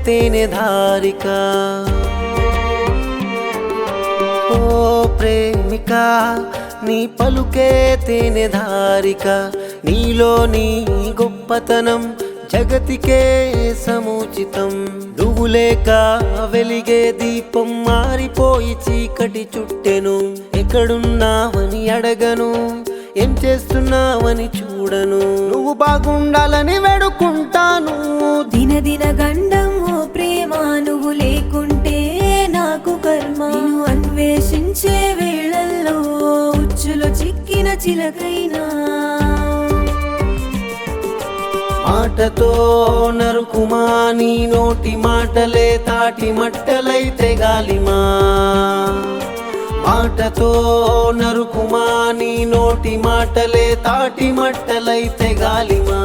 తేనె ధారిక ఓ ప్రేమిక నీ పలుకే తేనె ధారిక నీలోని గొప్పతనం జగతికే సముచితం నువ్వు లేక వెలిగే దీపం మారిపోయి చీకటి చుట్టెను ఎక్కడున్నావని అడగను ఏం చేస్తున్నావని చూడను నువ్వు బాగుండాలని వేడుకుంటాను దినదిన గండం ఓ ప్రేమ నువ్వు లేకుంటే నాకు కర్మ నిన్ను అన్వేషించే వేళల్లో ఉచ్చులో చిక్కిన చిలకైనా మాటతో నరుకుమా నీ నోటి మాటలే తాటి మట్టలైతే గాలిమా మాటతో నరుకుమా నీ నోటి మాటలే తాటి మట్టలైతే గాలిమా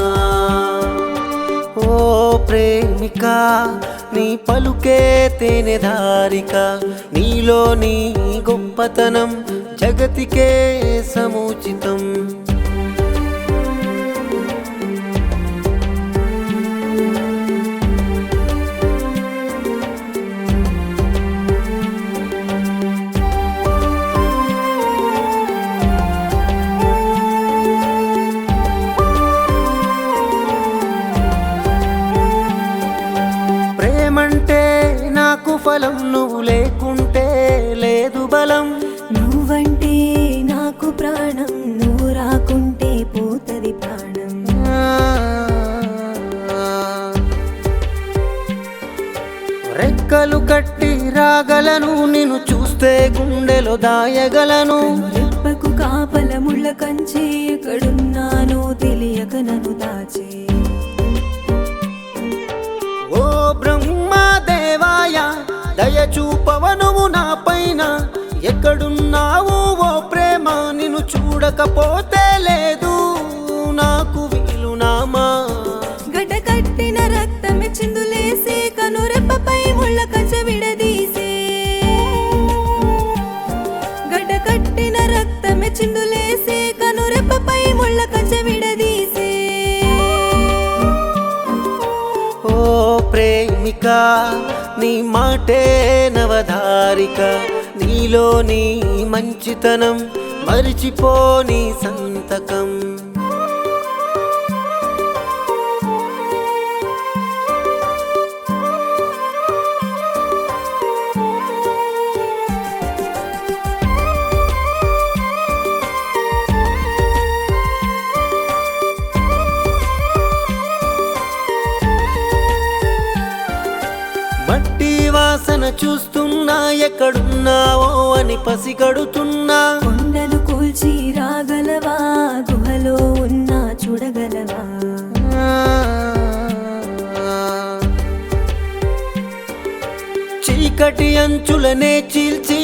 ఓ ప్రేమిక నీ పలుకే తేనె ధారిక నీలోని గొప్పతనం జగతికే సముచితం ప్రేమంటే నాకు ఫలం నువ్వు లేకుంటే లేదు బలం నువ్వంటే నాకు ప్రాణం నువ్వు రాకుంటే పోతది ప్రాణం రెక్కలు కట్టి రాగలను నిన్ను చూస్తే గుండెలో దాయగలను రెప్పకు కాపల ముళ్ళ కంచి ఎక్కడున్నానో తెలియక నన్ను దాచే ఓ బ్రహ్మదేవాయ దయ చూపవనువు నా పైన ఎక్కడున్నావు ఓ ప్రేమ నిన్ను చూడకపోతే లేదు నాకు వీలునామా గడ్డ కట్టిన రక్తమే చిందులేసి కనురెప్పపై ముళ్ళ కంచె విడదీసే గడ్డ కట్టిన రక్తమే చిందులేసి కనురెప్పపై ముళ్ళ కంచె విడదీసే ఓ ప్రేమిక నీ మాటే నవధారిక నీలోని మంచితనం మరిచిపోని సంతకం మట్టి వాసన చూస్తున్నా ఎక్కడున్నావో అని పసిగడుతున్నా కొండలు కూల్చి రాగలవా గుహలో ఉన్నా చూడగలవా చీకటి అంచులనే చీల్చి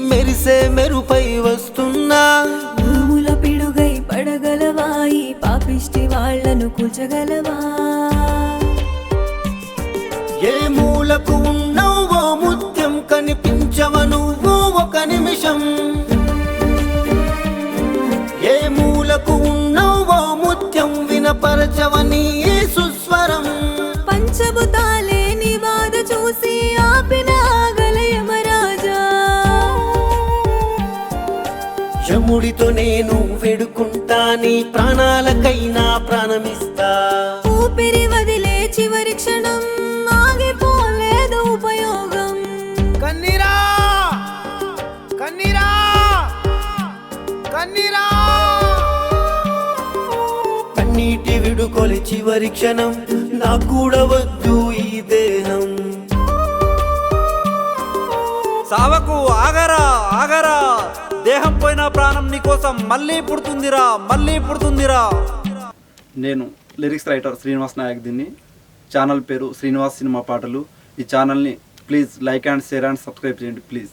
మెరిసే మెరుపై వస్తున్నా భూముల పిడుగై పడగలవా ఈ పాపిష్టి వాళ్లను కూల్చగలవా ఏ మూలకు ఉన్నావో ముత్యం కనిపించవ నువ్వు ఒక నిమిషం ఏ మూలకు ఉన్నావో ముత్యం వినపరచవని సుస్వరం పంచభూతాలే నీ బాధ చూసి ఆపిన ఆగలయమరాజా యముడితో నేను వేడుకుంటా నీ ప్రాణాలకైనా ప్రాణమిస్తా ఊపిరి వదిలే చివరి క్షణం ఆగిపోలేదు ఉపయోగం కన్నీరా కన్నీరా కన్నీరా కన్నీటి విడుకొలి చివరి క్షణం నాకు కూడా వద్దు ఈ దేహం సావకు ఆగరా ఆగరా దేహం పోయిన ప్రాణం నీకోసం మళ్ళీ పుడుతుందిరా నేను లిరిక్స్ రైటర్ శ్రీనివాస్ నాయక్ దీన్ని ఛానల్ పేరు శ్రీనివాస్ సినిమా పాటలు ఈ ఛానల్ని please like and share and subscribe చేయండి ప్లీజ్